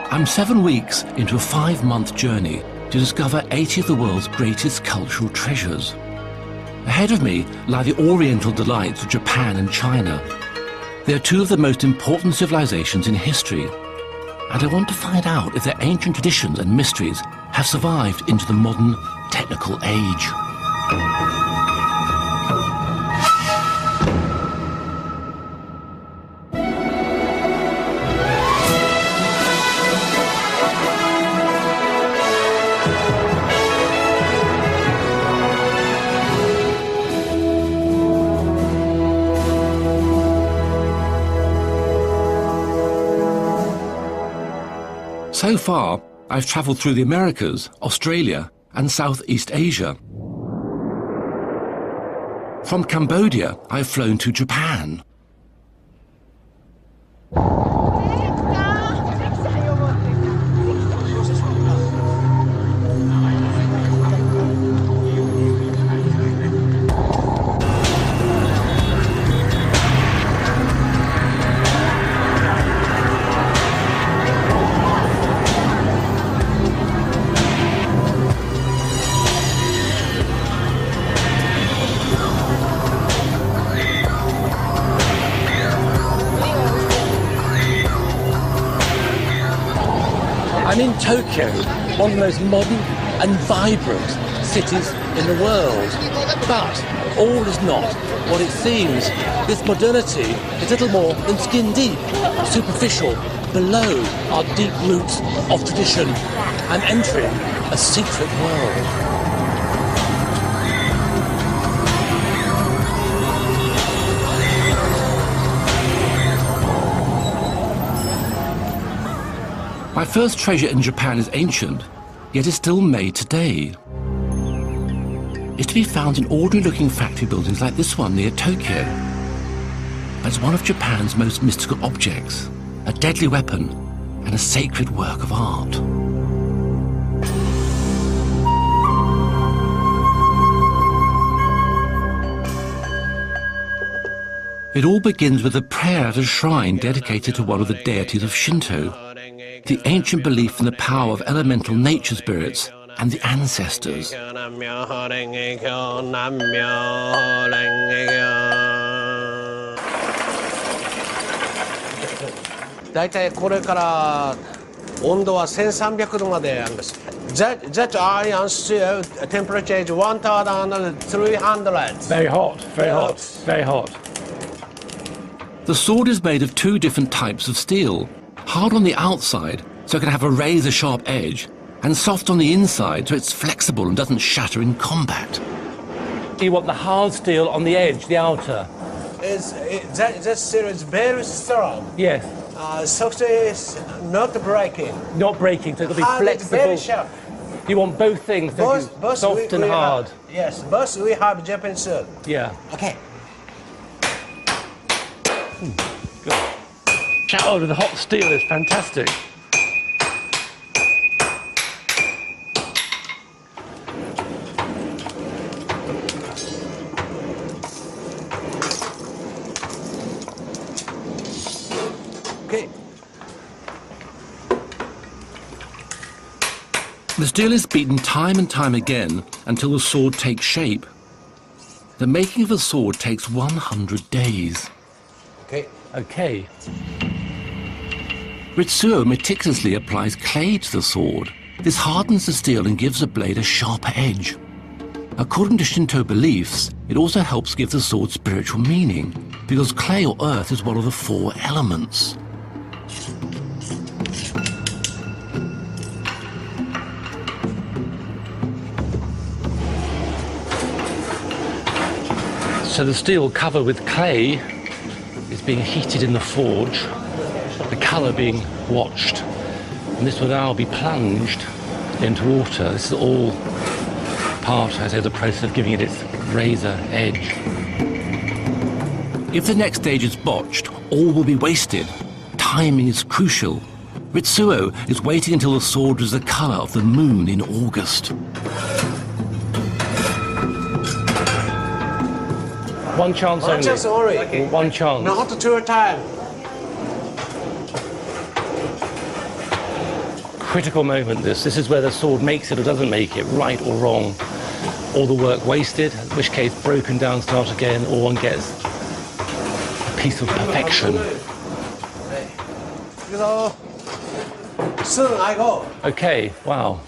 I'm 7 weeks into a 5-month journey to discover 80 of the world's greatest cultural treasures. Ahead of me lie the oriental delights of Japan and China. They are two of the most important civilizations in history, and I want to find out if their ancient traditions and mysteries have survived into the modern technical age. So far, I've travelled through the Americas, Australia, and Southeast Asia. From Cambodia, I've flown to Japan. I'm in Tokyo, one of the most modern and vibrant cities in the world. But all is not what it seems. This modernity is little more than skin deep, superficial, below our deep roots of tradition. I'm entering a secret world. My first treasure in Japan is ancient, yet is still made today. It's to be found in ordinary-looking factory buildings like this one near Tokyo. It's one of Japan's most mystical objects, a deadly weapon and a sacred work of art. It all begins with a prayer at a shrine dedicated to one of the deities of Shinto, the ancient belief in the power of elemental nature spirits and the ancestors. だいたいこれから温度は1300度まであるんです。That I understood temperature is 1300. Very hot, very hot, very hot. The sword is made of two different types of steel. Hard on the outside, so it can have a razor-sharp edge, and soft on the inside, so it's flexible and doesn't shatter in combat. You want the hard steel on the edge, the outer? That steel is very strong. Yes. Soft is not breaking. Not breaking, so it'll be Hard is flexible. very sharp. You want both things, don't you? Both Soft and we hard. Have, yes, both we have Japanese sword. Yeah. Okay. Oh, the hot steel is fantastic. Okay. The steel is beaten time and time again until the sword takes shape. The making of a sword takes 100 days. Okay. Okay. Ritsuo meticulously applies clay to the sword. This hardens the steel and gives the blade a sharper edge. According to Shinto beliefs, it also helps give the sword spiritual meaning, because clay or earth is one of the 4 elements. So the steel covered with clay is being heated in the forge, the colour being watched, and this will now be plunged into water. This is all part, I say, of the process of giving it its razor edge. If the next stage is botched, all will be wasted. Timing is crucial. Ritsuo is waiting until the sword is the colour of the moon in August. One chance only. One chance only. Okay. One chance. Not 2 times. critical moment, this. This is where the sword makes it or doesn't make it, right or wrong. All the work wasted, in which case broken down, start again, or one gets a piece of perfection. Soon I go. Okay, wow.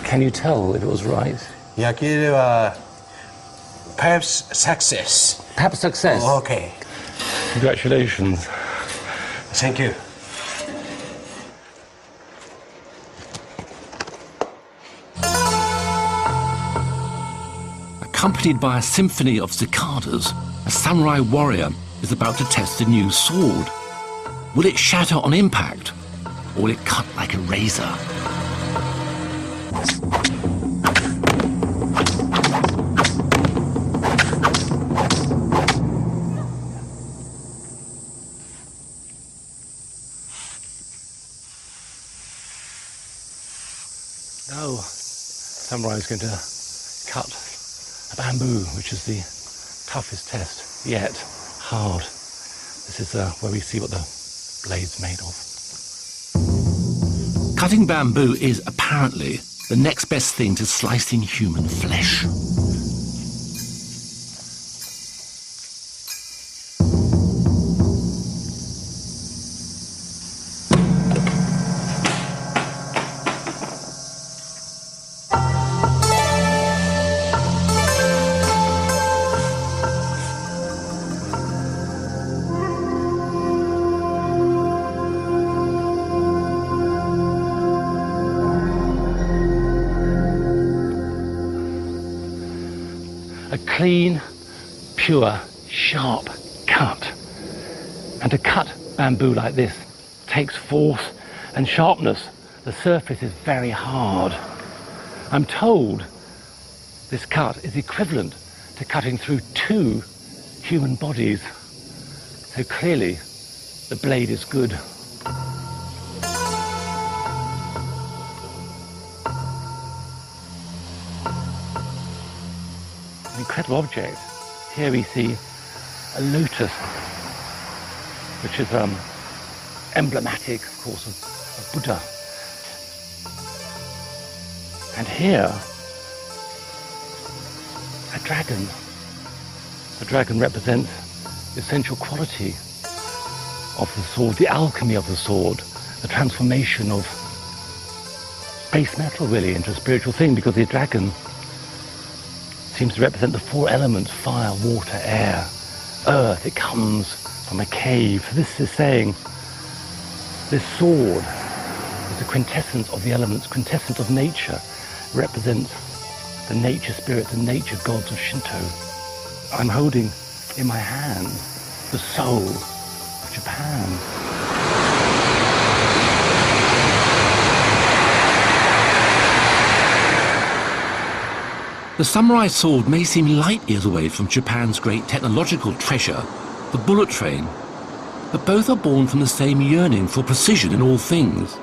Can you tell if it was right? Perhaps success. Perhaps success. Oh, okay. Congratulations. Thank you. Accompanied by a symphony of cicadas, a samurai warrior is about to test a new sword. Will it shatter on impact, or will it cut like a razor? No, samurai is going to cut a bamboo, which is the toughest test yet. Hard. This is where we see what the blade's made of. Cutting bamboo is apparently the next best thing to slicing human flesh. A clean, pure, sharp cut. And to cut bamboo like this takes force and sharpness. The surface is very hard. I'm told this cut is equivalent to cutting through 2 human bodies. So clearly, the blade is good. An incredible object. Here we see a lotus, which is emblematic, of course, of Buddha. And here, a dragon. The dragon represents the essential quality of the sword, the alchemy of the sword, the transformation of base metal, really, into a spiritual thing, because the dragon seems to represent the 4 elements: fire, water, air, earth. It comes from a cave. This is saying this sword is the quintessence of the elements, quintessence of nature. It represents the nature spirit, the nature gods of Shinto. I'm holding in my hand the soul of Japan. The samurai sword may seem light years away from Japan's great technological treasure, the bullet train, but both are born from the same yearning for precision in all things.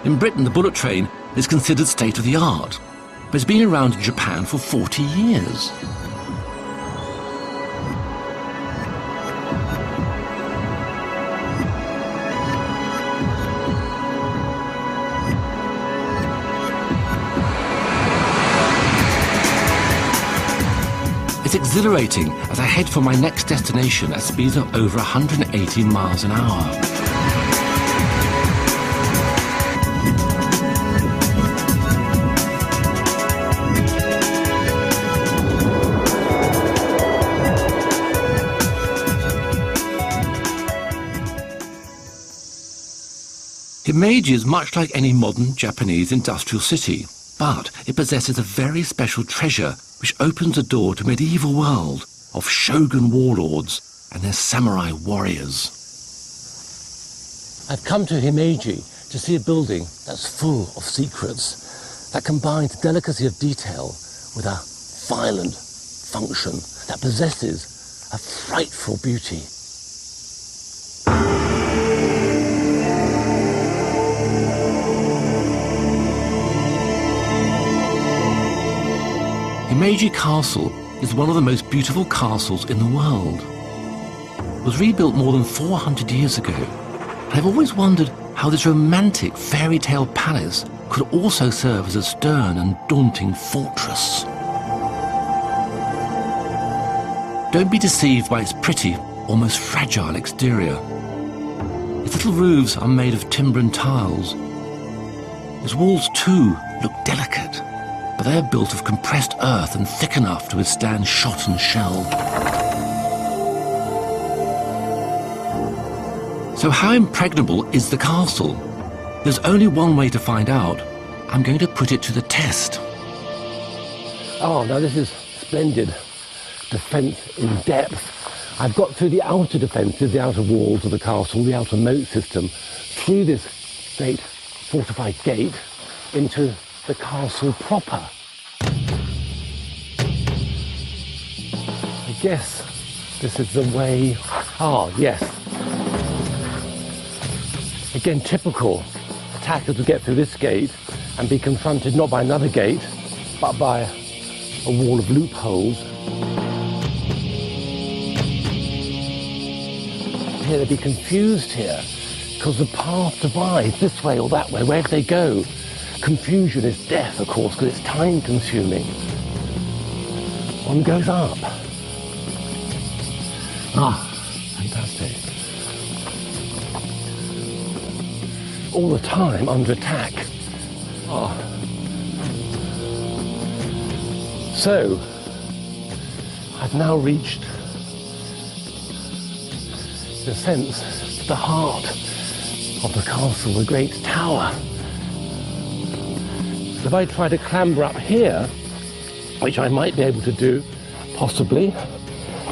In Britain, the bullet train is considered state-of-the-art, but it's been around in Japan for 40 years. It's exhilarating as I head for my next destination at speeds of over 180 miles an hour. Himeji is much like any modern Japanese industrial city, but it possesses a very special treasure which opens a door to a medieval world of shogun warlords and their samurai warriors. I've come to Himeji to see a building that's full of secrets, that combines delicacy of detail with a violent function, that possesses a frightful beauty. Meiji Castle is one of the most beautiful castles in the world. It was rebuilt more than 400 years ago. I've always wondered how this romantic fairy tale palace could also serve as a stern and daunting fortress. Don't be deceived by its pretty, almost fragile exterior. Its little roofs are made of timber and tiles. Its walls, too, look delicate, but they are built of compressed earth and thick enough to withstand shot and shell. So how impregnable is the castle? There's only one way to find out. I'm going to put it to the test. Oh, now this is splendid defence in depth. I've got through the outer defences, the outer walls of the castle, the outer moat system, through this great fortified gate into the castle proper. I guess this is the way. Ah, yes. Again, typical. Attackers would get through this gate and be confronted not by another gate, but by a wall of loopholes. Here they'd be confused here, because the path divides this way or that way. Where do they go? Confusion is death, of course, because it's time-consuming. One goes up. Ah, fantastic. All the time under attack. Oh. So, I've now reached, in a sense, the heart of the castle, the great tower. So if I try to clamber up here, which I might be able to do, possibly,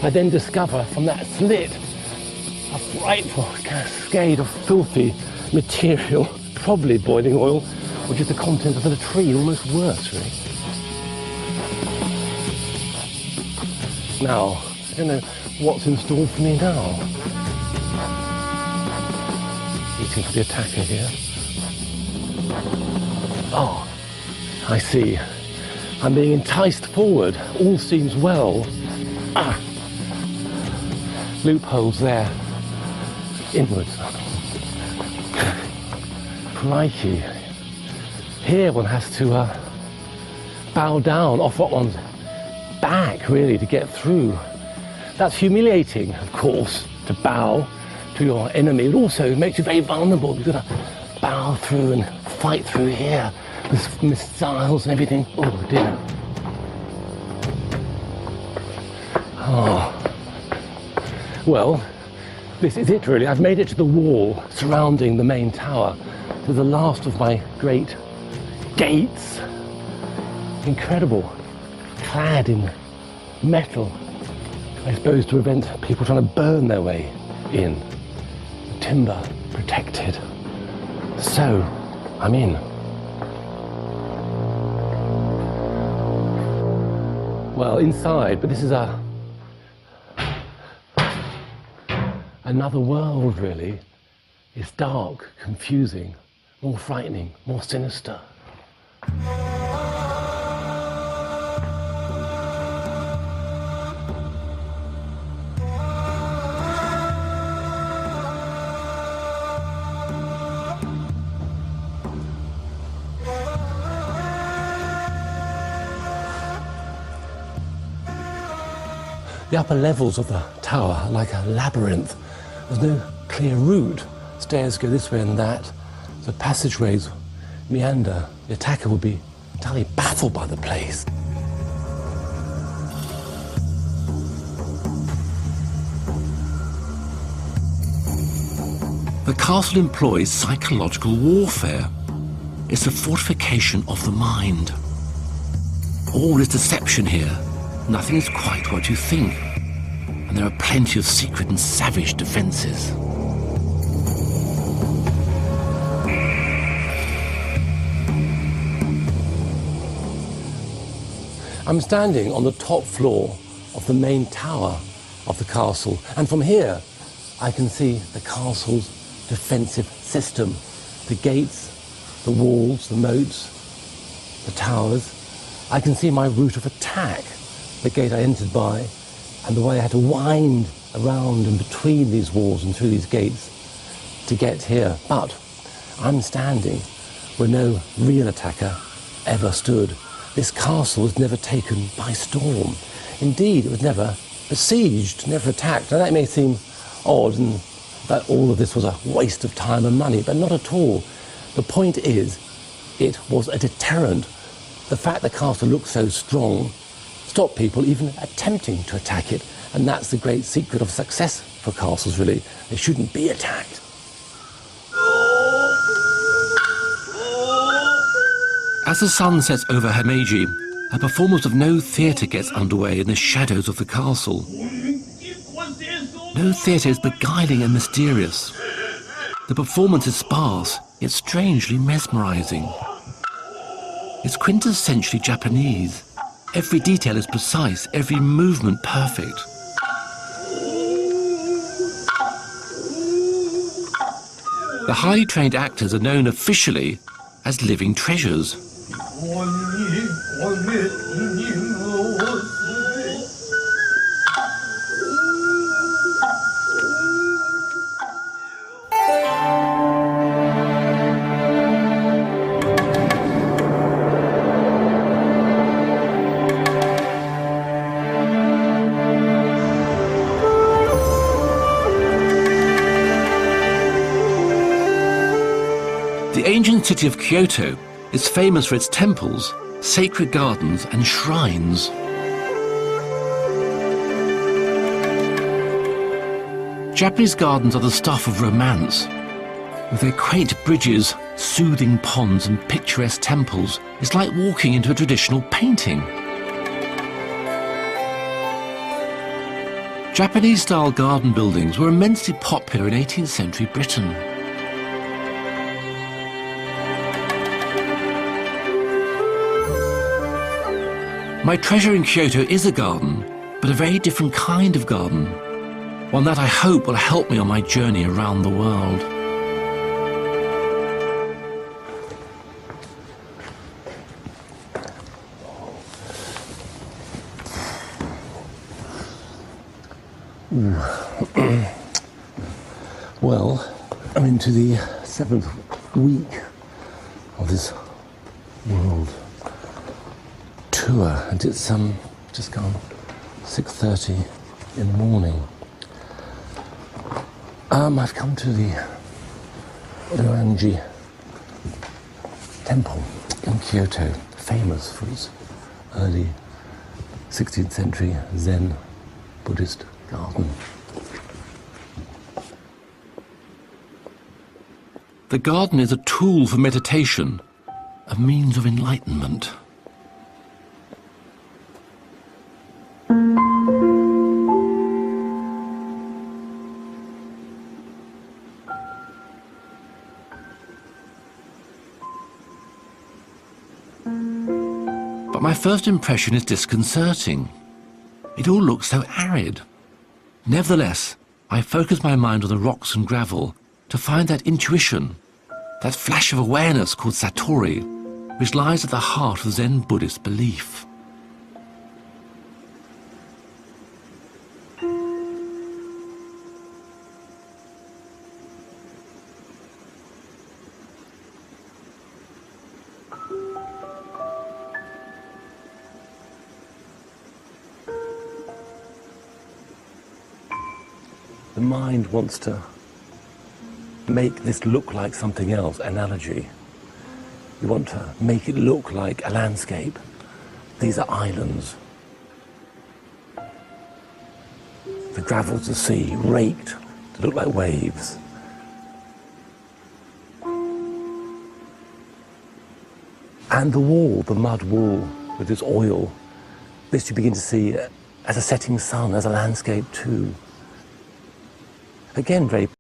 I then discover from that slit a frightful cascade of filthy material, probably boiling oil, which is the contents of the latrine, almost worse, really. Now, I don't know what's in store for me now. Waiting for the attacker here. Oh, I see. I'm being enticed forward. All seems well. Ah! Loopholes there. Inwards. Crikey. Here one has to bow down off what one's back, really, to get through. That's humiliating, of course, to bow to your enemy. It also makes you very vulnerable. You've got to bow through and fight through here with missiles and everything. Oh dear. Oh. Well, this is it really. I've made it to the wall surrounding the main tower. To the last of my great gates. Incredible. Clad in metal. I suppose to prevent people trying to burn their way in. Timber protected. So, I'm in. Well, inside, but this is another world, really. It's dark, confusing, more frightening, more sinister. The upper levels of the tower are like a labyrinth. There's no clear route. Stairs go this way and that. The passageways meander. The attacker would be entirely baffled by the place. The castle employs psychological warfare. It's a fortification of the mind. All is deception here. Nothing is quite what you think. And there are plenty of secret and savage defenses. I'm standing on the top floor of the main tower of the castle, and from here I can see the castle's defensive system. The gates, the walls, the moats, the towers, I can see my route of attack, the gate I entered by, and the way I had to wind around and between these walls and through these gates to get here. But I'm standing where no real attacker ever stood. This castle was never taken by storm. Indeed, it was never besieged, never attacked. Now that may seem odd and that all of this was a waste of time and money, but not at all. The point is, it was a deterrent. The fact the castle looked so strong stopped people even attempting to attack it, and that's the great secret of success for castles, really. They shouldn't be attacked. As the sun sets over Himeji, a performance of No Theatre gets underway in the shadows of the castle. No Theatre is beguiling and mysterious. The performance is sparse, yet strangely mesmerizing. It's quintessentially Japanese. Every detail is precise, every movement perfect. The highly trained actors are known officially as living treasures. The ancient city of Kyoto is famous for its temples, sacred gardens and shrines. Japanese gardens are the stuff of romance. With their quaint bridges, soothing ponds and picturesque temples, it's like walking into a traditional painting. Japanese-style garden buildings were immensely popular in 18th century Britain. My treasure in Kyoto is a garden, but a very different kind of garden. One that I hope will help me on my journey around the world. Well, I'm into the 7th week of this world tour, and it's just gone 6:30 in the morning. I've come to the Oranji Temple in Kyoto, famous for its early 16th century Zen Buddhist garden. The garden is a tool for meditation, a means of enlightenment. But my first impression is disconcerting. It all looks so arid. Nevertheless, I focus my mind on the rocks and gravel to find that intuition, that flash of awareness called Satori, which lies at the heart of Zen Buddhist belief. The mind wants to make this look like something else, analogy. You want to make it look like a landscape. These are islands. The gravel's the sea, raked to look like waves. And the wall, the mud wall with this oil, this you begin to see as a setting sun, as a landscape too. Again, very